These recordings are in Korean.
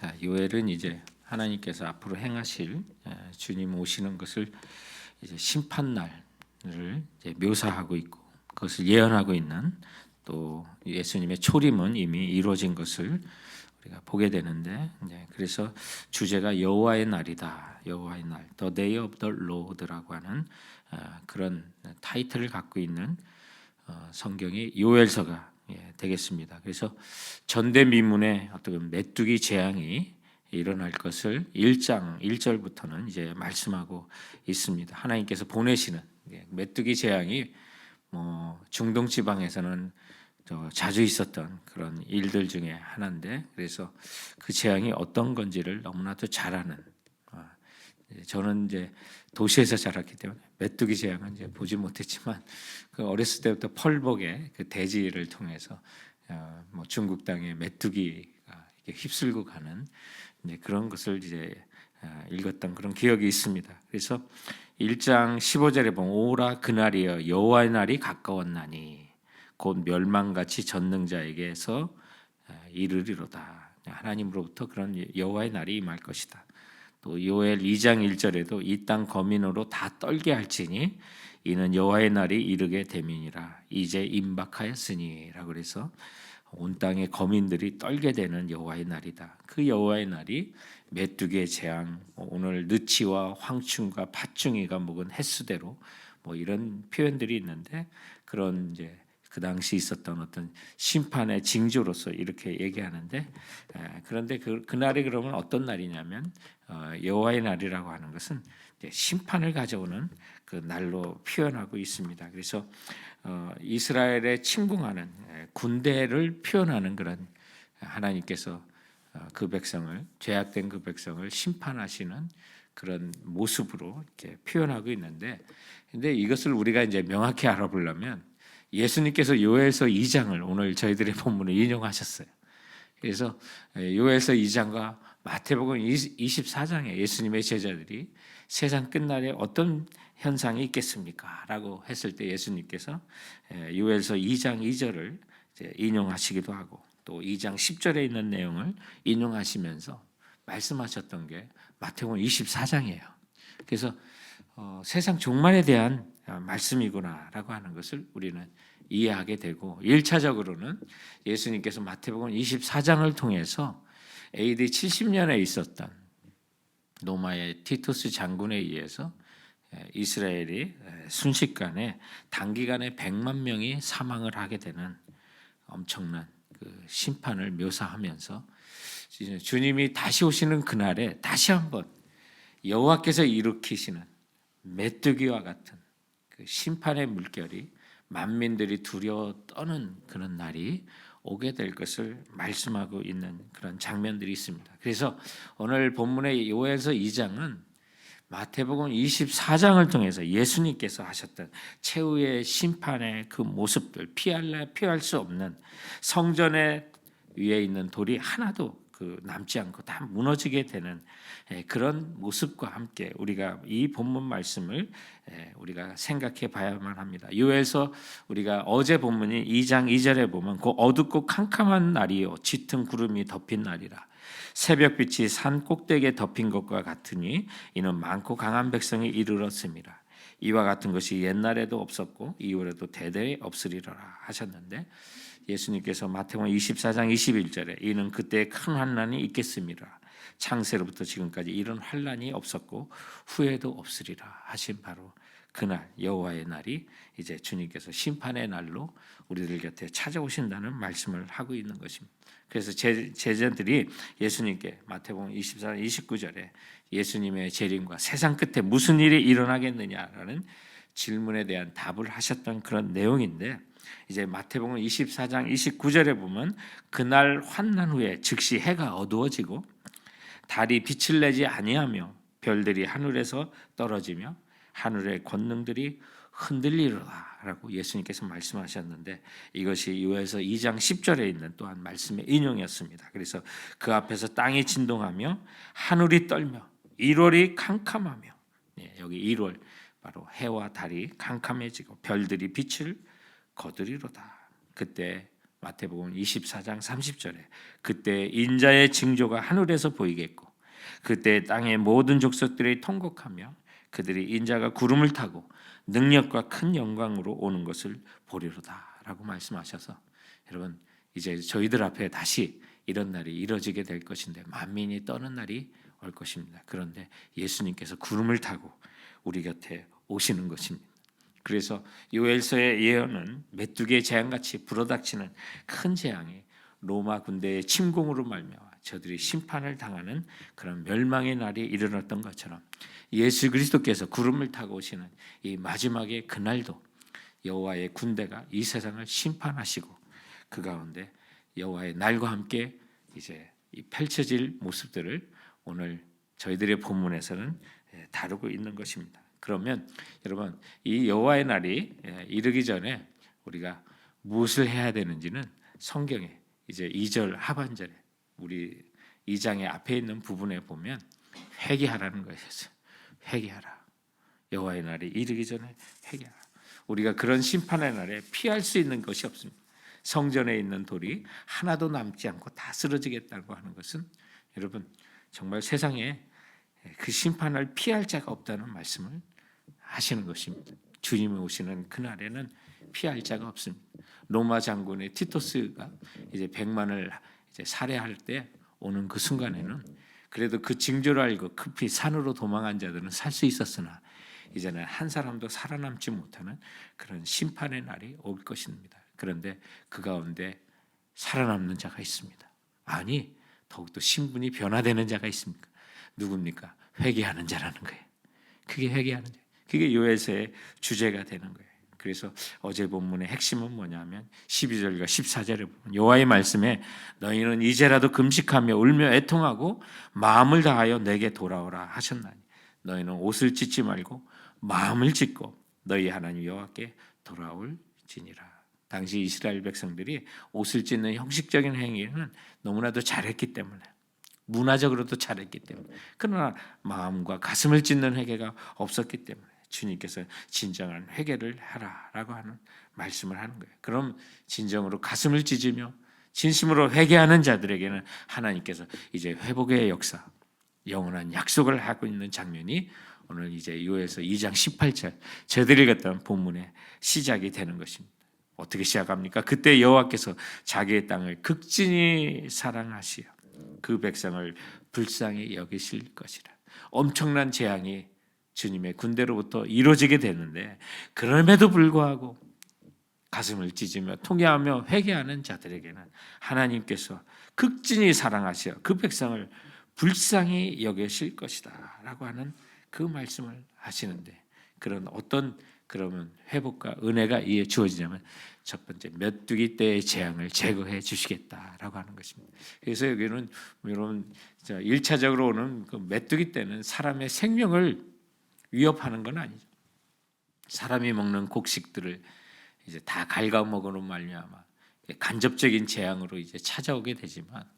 자, 요엘은 이제 하나님께서 앞으로 행하실 주님 오시는 것을 이제 심판날을 이제 묘사하고 있고 그것을 예언하고 있는, 또 예수님의 초림은 이미 이루어진 것을 우리가 보게 되는데, 그래서 주제가 여호와의 날이다. 여호와의 날, The Day of the Lord라고 하는 그런 타이틀을 갖고 있는 성경이 요엘서가 되겠습니다. 그래서 전대미문의 어떤 메뚜기 재앙이 일어날 것을 1장 1절부터는 이제 말씀하고 있습니다. 하나님께서 보내시는 메뚜기 재앙이 중동 지방에서는 자주 있었던 그런 일들 중에 하나인데, 그래서 그 재앙이 어떤 건지를 너무나도 잘 아는, 저는 이제 도시에서 자랐기 때문에 메뚜기 재앙은 이제 보지 못했지만 그 어렸을 때부터 펄복의 그 대지를 통해서 중국 땅에 메뚜기가 휩쓸고 가는 이제 그런 것을 이제 읽었던 그런 기억이 있습니다. 그래서 1장 15절에 보면 오라 그날이여 여호와의 날이 가까웠나니 곧 멸망같이 전능자에게서 이르리로다. 하나님으로부터 그런 여호와의 날이 임할 것이다. 또 요엘 2장 1절에도 이 땅 거민으로 다 떨게 할지니 이는 여호와의 날이 이르게 됨이니라. 이제 임박하였으니라고 그래서 온 땅의 거민들이 떨게 되는 여호와의 날이다. 그 여호와의 날이 메뚜기의 재앙, 오늘 느치와 황충과 팥중이가 먹은 햇수대로 이런 표현들이 있는데, 그런 이제 그 당시 있었던 어떤 심판의 징조로서 이렇게 얘기하는데, 그런데 그날이 그러면 어떤 날이냐면 여호와의 날이라고 하는 것은 심판을 가져오는 그 날로 표현하고 있습니다. 그래서 이스라엘에 침공하는 군대를 표현하는 그런, 하나님께서 그 백성을, 죄악된 그 백성을 심판하시는 그런 모습으로 이렇게 표현하고 있는데, 근데 이것을 우리가 이제 명확히 알아보려면 예수님께서 요엘서 2장을 오늘 저희들의 본문에 인용하셨어요. 그래서 요엘서 2장과 마태복음 24장에 예수님의 제자들이 세상 끝날에 어떤 현상이 있겠습니까? 라고 했을 때 예수님께서 요엘서 2장 2절을 인용하시기도 하고, 또 2장 10절에 있는 내용을 인용하시면서 말씀하셨던 게 마태복음 24장이에요. 그래서 세상 종말에 대한 말씀이구나라고 하는 것을 우리는 이해하게 되고, 1차적으로는 예수님께서 마태복음 24장을 통해서 AD 70년에 있었던 로마의 티투스 장군에 의해서 이스라엘이 순식간에 단기간에 100만 명이 사망을 하게 되는 엄청난 그 심판을 묘사하면서 주님이 다시 오시는 그날에 다시 한번 여호와께서 일으키시는 메뚜기와 같은 그 심판의 물결이 만민들이 두려워 떠는 그런 날이 오게 될 것을 말씀하고 있는 그런 장면들이 있습니다. 그래서 오늘 본문의 요엘서 2장은 마태복음 24장을 통해서 예수님께서 하셨던 최후의 심판의 그 모습들, 피할 수 없는, 성전의 위에 있는 돌이 하나도 남지 않고 다 무너지게 되는 그런 모습과 함께 우리가 이 본문 말씀을 우리가 생각해 봐야만 합니다. 요엘서 우리가 어제 본문이 2장 2절에 보면 그 어둡고 캄캄한 날이요 짙은 구름이 덮인 날이라. 새벽빛이 산 꼭대기에 덮인 것과 같으니 이는 많고 강한 백성이 이르렀습니다. 이와 같은 것이 옛날에도 없었고 이후에도 대대에 없으리라 하셨는데, 예수님께서 마태복음 24장 21절에 이는 그때 큰 환난이 있겠습니다. 창세로부터 지금까지 이런 환난이 없었고 후에도 없으리라 하신 바로 그날 여호와의 날이 이제 주님께서 심판의 날로 우리들 곁에 찾아오신다는 말씀을 하고 있는 것입니다. 그래서 제자들이 예수님께 마태복음 24장 29절에 예수님의 재림과 세상 끝에 무슨 일이 일어나겠느냐라는 질문에 대한 답을 하셨던 그런 내용인데, 이제 마태복음 24장 29절에 보면 그날 환난 후에 즉시 해가 어두워지고 달이 빛을 내지 아니하며 별들이 하늘에서 떨어지며 하늘의 권능들이 흔들리리라라고 예수님께서 말씀하셨는데, 이것이 요엘서 2장 10절에 있는 또한 말씀의 인용이었습니다. 그래서 그 앞에서 땅이 진동하며 하늘이 떨며 1월이 캄캄하며, 여기 1월 바로 해와 달이 캄캄해지고 별들이 빛을 거두리로다. 그때 마태복음 24장 30절에 그때 인자의 징조가 하늘에서 보이겠고 그때 땅의 모든 족속들이 통곡하며 그들이 인자가 구름을 타고 능력과 큰 영광으로 오는 것을 보리로다라고 말씀하셔서 여러분 이제 저희들 앞에 다시 이런 날이 이뤄지게 될 것인데 만민이 떠는 날이 올 것입니다. 그런데 예수님께서 구름을 타고 우리 곁에 오시는 것입니다. 그래서 요엘서의 예언은 메뚜기의 재앙같이 불어닥치는 큰 재앙이 로마 군대의 침공으로 말미암아 저들이 심판을 당하는 그런 멸망의 날이 일어났던 것처럼 예수 그리스도께서 구름을 타고 오시는 이 마지막의 그날도 여호와의 군대가 이 세상을 심판하시고 그 가운데 여호와의 날과 함께 이제 이 펼쳐질 모습들을 오늘 저희들의 본문에서는 다루고 있는 것입니다. 그러면 여러분 이 여호와의 날이 이르기 전에 우리가 무엇을 해야 되는지는 성경에 이제 2절 하반절에 우리 2장의 앞에 있는 부분에 보면 회개하라는 것이었어요. 회개하라. 여호와의 날이 이르기 전에 회개하라. 우리가 그런 심판의 날에 피할 수 있는 것이 없습니다. 성전에 있는 돌이 하나도 남지 않고 다 쓰러지겠다고 하는 것은 여러분 정말 세상에 그 심판을 피할 자가 없다는 말씀을 하시는 것입니다. 주님이 오시는 그날에는 피할 자가 없습니다. 로마 장군의 티토스가 이제 100만을 이제 살해할 때 오는 그 순간에는 그래도 그 징조를 알고 급히 산으로 도망한 자들은 살 수 있었으나 이제는 한 사람도 살아남지 못하는 그런 심판의 날이 올 것입니다. 그런데 그 가운데 살아남는 자가 있습니다. 아니 더욱더 신분이 변화되는 자가 있습니까? 누굽니까? 회개하는 자라는 거예요. 그게 회개하는 자. 그게 요엘서의 주제가 되는 거예요. 그래서 어제 본문의 핵심은 뭐냐면 12절과 14절에 보면 여호와의 말씀에 너희는 이제라도 금식하며 울며 애통하고 마음을 다하여 내게 돌아오라 하셨나니 너희는 옷을 찢지 말고 마음을 찢고 너희 하나님 여호와께 돌아올지니라. 당시 이스라엘 백성들이 옷을 찢는 형식적인 행위는 너무나도 잘했기 때문에 문화적으로도 잘했기 때문에 그러나 마음과 가슴을 찢는 회개가 없었기 때문에 주님께서 진정한 회개를 하라라고 하는 말씀을 하는 거예요. 그럼 진정으로 가슴을 찢으며 진심으로 회개하는 자들에게는 하나님께서 이제 회복의 역사, 영원한 약속을 하고 있는 장면이 오늘 이제 요엘서 2장 18절 저들이 읽었던 본문의 시작이 되는 것입니다. 어떻게 시작합니까? 그때 여호와께서 자기의 땅을 극진히 사랑하시어 그 백성을 불쌍히 여기실 것이라. 엄청난 재앙이 주님의 군대로부터 이루어지게 되는데 그럼에도 불구하고 가슴을 찢으며 통회하며 회개하는 자들에게는 하나님께서 극진히 사랑하시어 그 백성을 불쌍히 여기실 것이다 라고 하는 그 말씀을 하시는데 그런 어떤 그러면 회복과 은혜가 이에 주어지냐면 첫 번째 메뚜기 때의 재앙을 제거해 주시겠다라고 하는 것입니다. 그래서 여기는 여러분 1차적으로 오는 그 메뚜기 때는 사람의 생명을 위협하는 건 아니죠. 사람이 먹는 곡식들을 이제 다 갉아먹으로 말미암아 간접적인 재앙으로 이제 찾아오게 되지만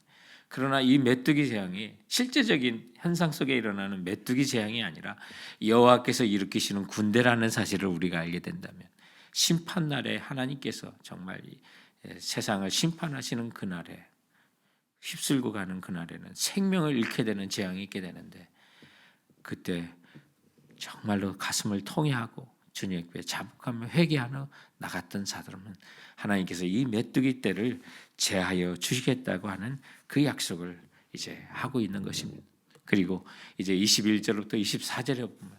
그러나 이 메뚜기 재앙이 실제적인 현상 속에 일어나는 메뚜기 재앙이 아니라 여호와께서 일으키시는 군대라는 사실을 우리가 알게 된다면 심판날에 하나님께서 정말 세상을 심판하시는 그날에 휩쓸고 가는 그날에는 생명을 잃게 되는 재앙이 있게 되는데 그때 정말로 가슴을 통회하고 주님께 자복하며 회개하며 나갔던 자들은 하나님께서 이 메뚜기 떼를 제하여 주시겠다고 하는 그 약속을 이제 하고 있는 것입니다. 그리고 이제 21절부터 24절에 보면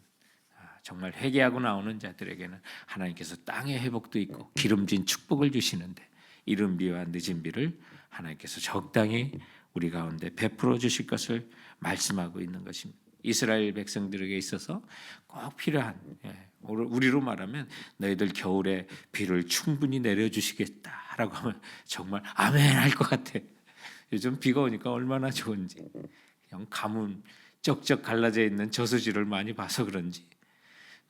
정말 회개하고 나오는 자들에게는 하나님께서 땅의 회복도 있고 기름진 축복을 주시는데 이른 비와 늦은 비를 하나님께서 적당히 우리 가운데 베풀어 주실 것을 말씀하고 있는 것입니다. 이스라엘 백성들에게 있어서 꼭 필요한 우리로 말하면 너희들 겨울에 비를 충분히 내려주시겠다라고 하면 정말 아멘 할 것 같아. 요즘 비가 오니까 얼마나 좋은지 그냥 가뭄 쩍쩍 갈라져 있는 저수지를 많이 봐서 그런지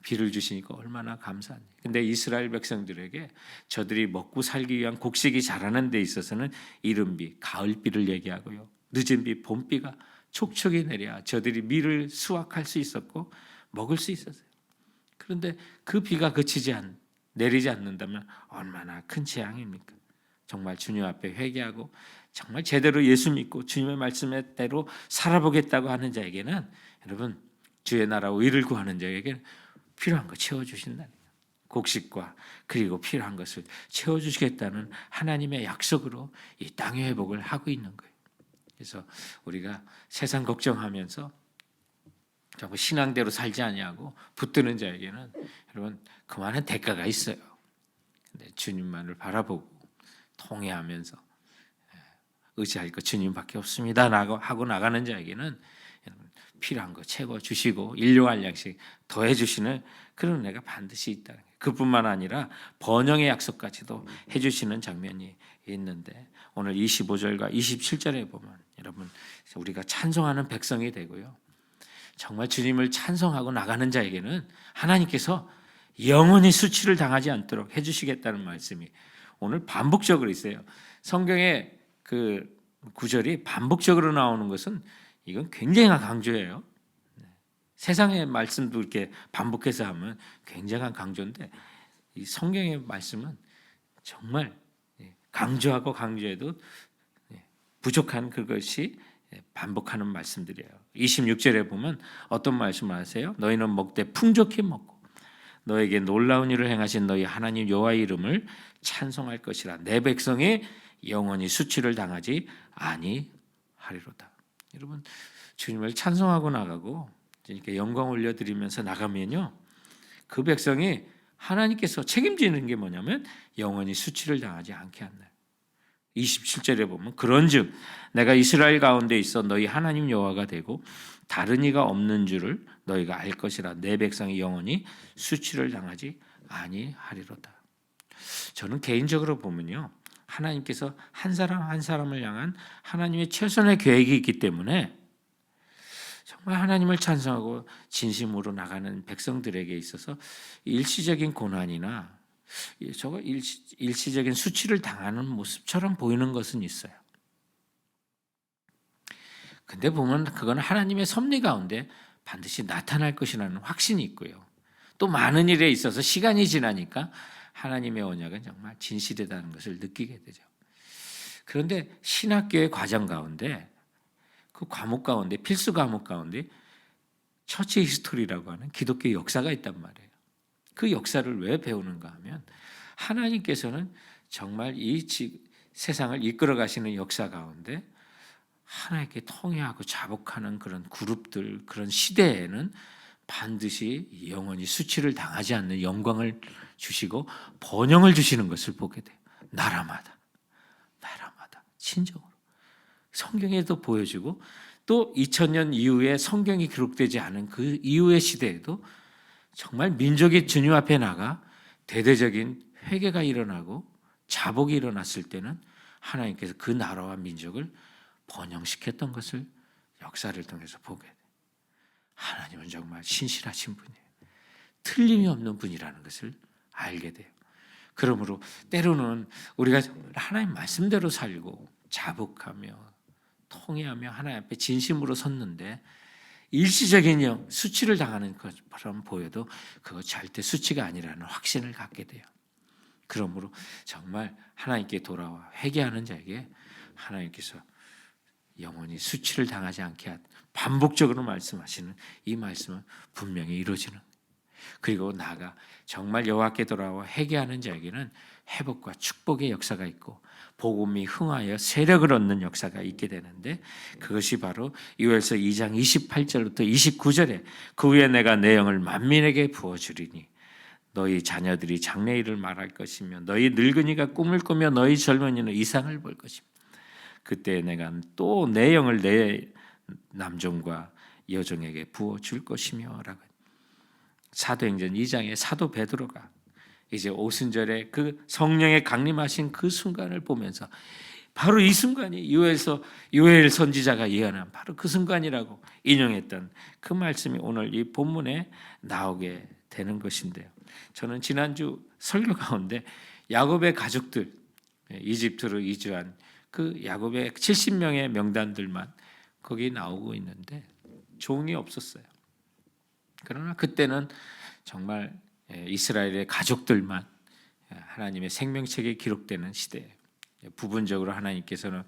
비를 주시니까 얼마나 감사한지. 근데 이스라엘 백성들에게 저들이 먹고 살기 위한 곡식이 자라는 데 있어서는 이른 비, 가을 비를 얘기하고요. 늦은 비, 봄비가 촉촉이 내려야 저들이 밀을 수확할 수 있었고 먹을 수 있었어요. 그런데 그 비가 내리지 않는다면 얼마나 큰 재앙입니까? 정말 주님 앞에 회개하고 정말 제대로 예수 믿고 주님의 말씀대로 살아보겠다고 하는 자에게는 여러분 주의 나라와 의를 구하는 자에게 필요한 거 채워주신다는 거예요. 곡식과 그리고 필요한 것을 채워주시겠다는 하나님의 약속으로 이 땅의 회복을 하고 있는 거예요. 그래서 우리가 세상 걱정하면서 자꾸 신앙대로 살지 아니하고 붙드는 자에게는 여러분 그만한 대가가 있어요. 근데 주님만을 바라보고 통회하면서 의지할 것 주님밖에 없습니다 하고 나가는 자에게는 필요한 거 채워주시고 일용할 양식 더해주시는 그런 은혜가 반드시 있다는 거예요. 그뿐만 아니라 번영의 약속까지도 해주시는 장면이 있는데 오늘 25절과 27절에 보면 여러분 우리가 찬송하는 백성이 되고요. 정말 주님을 찬송하고 나가는 자에게는 하나님께서 영원히 수치를 당하지 않도록 해주시겠다는 말씀이 오늘 반복적으로 있어요. 성경에 그 구절이 반복적으로 나오는 것은 이건 굉장한 강조예요. 세상의 말씀도 이렇게 반복해서 하면 굉장한 강조인데 이 성경의 말씀은 정말 강조하고 강조해도 부족한 그것이 반복하는 말씀들이에요. 26절에 보면 어떤 말씀을 하세요? 너희는 먹되 풍족히 먹고 너에게 놀라운 일을 행하신 너희 하나님 여호와의 이름을 찬송할 것이라. 내 백성이 영원히 수치를 당하지 아니하리로다. 여러분 주님을 찬송하고 나가고 이렇게 영광 올려드리면서 나가면요, 그 백성이 하나님께서 책임지는 게 뭐냐면 영원히 수치를 당하지 않게 한다. 27절에 보면 그런즉 내가 이스라엘 가운데 있어 너희 하나님 여호와가 되고 다른 이가 없는 줄을 너희가 알 것이라. 내 백성이 영원히 수치를 당하지 아니하리로다. 저는 개인적으로 보면요, 하나님께서 한 사람 한 사람을 향한 하나님의 최선의 계획이 있기 때문에 정말 하나님을 찬송하고 진심으로 나가는 백성들에게 있어서 일시적인 고난이나 저거 일시적인 수치를 당하는 모습처럼 보이는 것은 있어요. 근데 보면 그건 하나님의 섭리 가운데 반드시 나타날 것이라는 확신이 있고요. 또 많은 일에 있어서 시간이 지나니까 하나님의 언약은 정말 진실이라는 것을 느끼게 되죠. 그런데 신학교의 과정 가운데 그 과목 가운데 필수 과목 가운데 처치 히스토리라고 하는 기독교 역사가 있단 말이에요. 그 역사를 왜 배우는가 하면 하나님께서는 정말 이 세상을 이끌어 가시는 역사 가운데 하나님께 통회하고 자복하는 그런 그룹들, 그런 시대에는 반드시 영원히 수치를 당하지 않는 영광을 주시고 번영을 주시는 것을 보게 돼요. 나라마다 친정으로 성경에도 보여주고 또 2000년 이후에 성경이 기록되지 않은 그 이후의 시대에도 정말 민족이 주님 앞에 나가 대대적인 회개가 일어나고 자복이 일어났을 때는 하나님께서 그 나라와 민족을 번영시켰던 것을 역사를 통해서 보게 돼요. 하나님은 정말 신실하신 분이에요. 틀림이 없는 분이라는 것을 알게 돼요. 그러므로 때로는 우리가 하나님 말씀대로 살고 자복하며 통회하며 하나님 앞에 진심으로 섰는데 일시적인 수치를 당하는 것처럼 보여도 그거 절대 수치가 아니라는 확신을 갖게 돼요. 그러므로 정말 하나님께 돌아와 회개하는 자에게 하나님께서 영원히 수치를 당하지 않게 반복적으로 말씀하시는 이 말씀은 분명히 이루어지는, 그리고 나아가 정말 여호와께 돌아와 회개하는 자에게는 회복과 축복의 역사가 있고 복음이 흥하여 세력을 얻는 역사가 있게 되는데 그것이 바로 요엘서 2장 28절부터 29절에 그 후에 내가 내 영을 만민에게 부어주리니 너희 자녀들이 장래일을 말할 것이며 너희 늙은이가 꿈을 꾸며 너희 젊은이는 이상을 볼 것이며 그때 내가 또 내 영을 내 남종과 여종에게 부어줄 것이며 라고. 사도행전 2장에 사도 베드로가 이제 오순절에 그 성령의 강림하신 그 순간을 보면서 바로 이 순간이 요엘 선지자가 예언한 바로 그 순간이라고 인용했던 그 말씀이 오늘 이 본문에 나오게 되는 것인데요. 저는 지난주 설교 가운데 야곱의 가족들, 이집트로 이주한 그 야곱의 70명의 명단들만 거기 나오고 있는데 종이 없었어요. 그러나 그때는 정말 이스라엘의 가족들만 하나님의 생명책에 기록되는 시대예요. 부분적으로 하나님께서는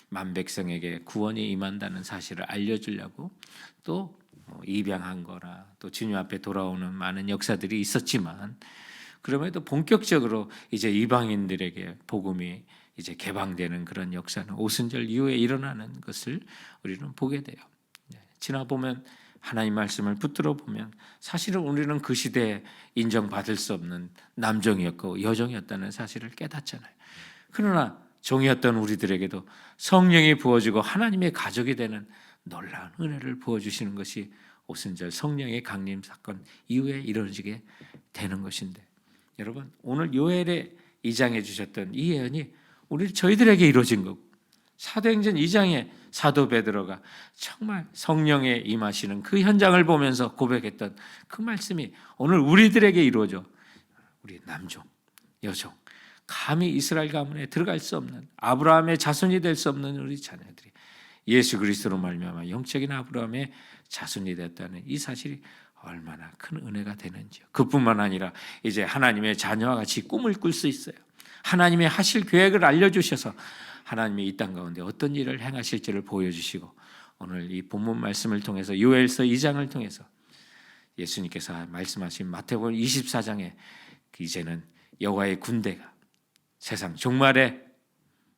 만백성에게 구원이 임한다는 사실을 알려주려고 또 입양한 거나 또 주님 앞에 돌아오는 많은 역사들이 있었지만, 그럼에도 본격적으로 이제 이방인들에게 복음이 이제 개방되는 그런 역사는 오순절 이후에 일어나는 것을 우리는 보게 돼요. 지나 보면 하나님 말씀을 붙들어 보면 사실은 우리는 그 시대에 인정받을 수 없는 남종이었고 여종이었다는 사실을 깨닫잖아요. 그러나 종이었던 우리들에게도 성령이 부어지고 하나님의 가족이 되는 놀라운 은혜를 부어주시는 것이 오순절 성령의 강림 사건 이후에 이루어지게 되는 것인데, 여러분 오늘 요엘에 2장에 주셨던 이 예언이 저희들에게 이루어진 거고, 사도행전 2장에 사도 베드로가 정말 성령에 임하시는 그 현장을 보면서 고백했던 그 말씀이 오늘 우리들에게 이루어져 우리 남종, 여종, 감히 이스라엘 가문에 들어갈 수 없는 아브라함의 자손이 될 수 없는 우리 자녀들이 예수 그리스도로 말미암아 영적인 아브라함의 자손이 됐다는 이 사실이 얼마나 큰 은혜가 되는지요. 그뿐만 아니라 이제 하나님의 자녀와 같이 꿈을 꿀 수 있어요. 하나님의 하실 계획을 알려주셔서 하나님이 이 땅 가운데 어떤 일을 행하실지를 보여주시고, 오늘 이 본문 말씀을 통해서 요엘서 2장을 통해서 예수님께서 말씀하신 마태복음 24장에 이제는 여호와의 군대가 세상 종말에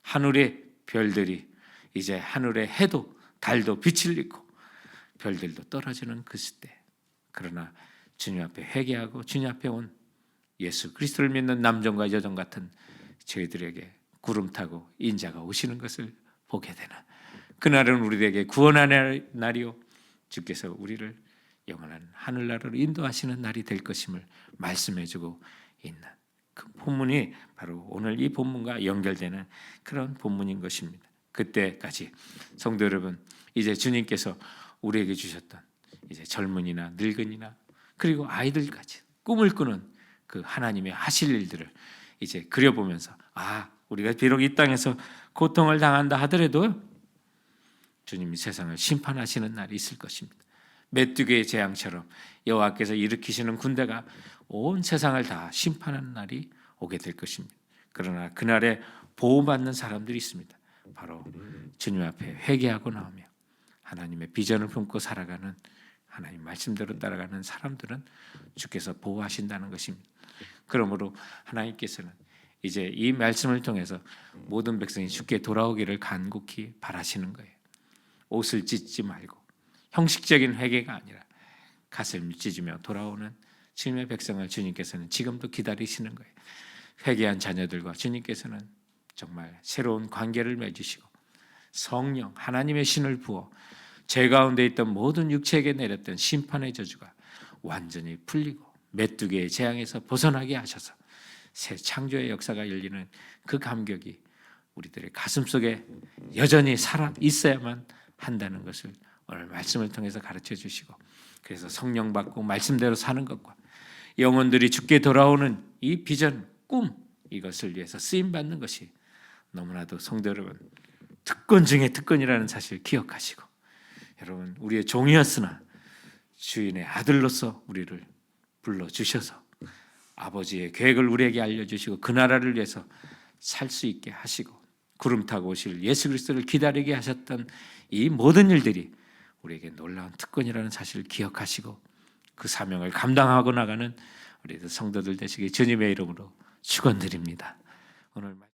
하늘의 별들이 이제 하늘의 해도 달도 빛을 잃고 별들도 떨어지는 그 시대, 그러나 주님 앞에 회개하고 주님 앞에 온 예수 그리스도를 믿는 남종과 여종 같은 저희들에게 구름 타고 인자가 오시는 것을 보게 되는 그날은 우리에게 구원하는 날이요 주께서 우리를 영원한 하늘나라로 인도하시는 날이 될 것임을 말씀해주고 있는 그 본문이 바로 오늘 이 본문과 연결되는 그런 본문인 것입니다. 그때까지 성도 여러분, 이제 주님께서 우리에게 주셨던 이제 젊은이나 늙은이나 그리고 아이들까지 꿈을 꾸는 그 하나님의 하실 일들을 이제 그려보면서, 우리가 비록 이 땅에서 고통을 당한다 하더라도 주님이 세상을 심판하시는 날이 있을 것입니다. 메뚜기의 재앙처럼 여호와께서 일으키시는 군대가 온 세상을 다 심판하는 날이 오게 될 것입니다. 그러나 그날에 보호받는 사람들이 있습니다. 바로 주님 앞에 회개하고 나오며 하나님의 비전을 품고 살아가는, 하나님 말씀대로 따라가는 사람들은 주께서 보호하신다는 것입니다. 그러므로 하나님께서는 이제 이 말씀을 통해서 모든 백성이 주께 돌아오기를 간곡히 바라시는 거예요. 옷을 찢지 말고 형식적인 회개가 아니라 가슴을 찢으며 돌아오는 주님의 백성을 주님께서는 지금도 기다리시는 거예요. 회개한 자녀들과 주님께서는 정말 새로운 관계를 맺으시고 성령 하나님의 신을 부어 죄 가운데 있던 모든 육체에게 내렸던 심판의 저주가 완전히 풀리고 메뚜기의 재앙에서 벗어나게 하셔서 새 창조의 역사가 열리는 그 감격이 우리들의 가슴속에 여전히 살아 있어야만 한다는 것을 오늘 말씀을 통해서 가르쳐 주시고, 그래서 성령 받고 말씀대로 사는 것과 영혼들이 주께 돌아오는 이 비전, 꿈, 이것을 위해서 쓰임 받는 것이 너무나도 성도 여러분 특권 중에 특권이라는 사실을 기억하시고, 여러분 우리의 종이었으나 주인의 아들로서 우리를 불러주셔서 아버지의 계획을 우리에게 알려주시고 그 나라를 위해서 살 수 있게 하시고 구름 타고 오실 예수 그리스도를 기다리게 하셨던 이 모든 일들이 우리에게 놀라운 특권이라는 사실을 기억하시고 그 사명을 감당하고 나가는 우리 성도들 되시기 주님의 이름으로 축원드립니다. 오늘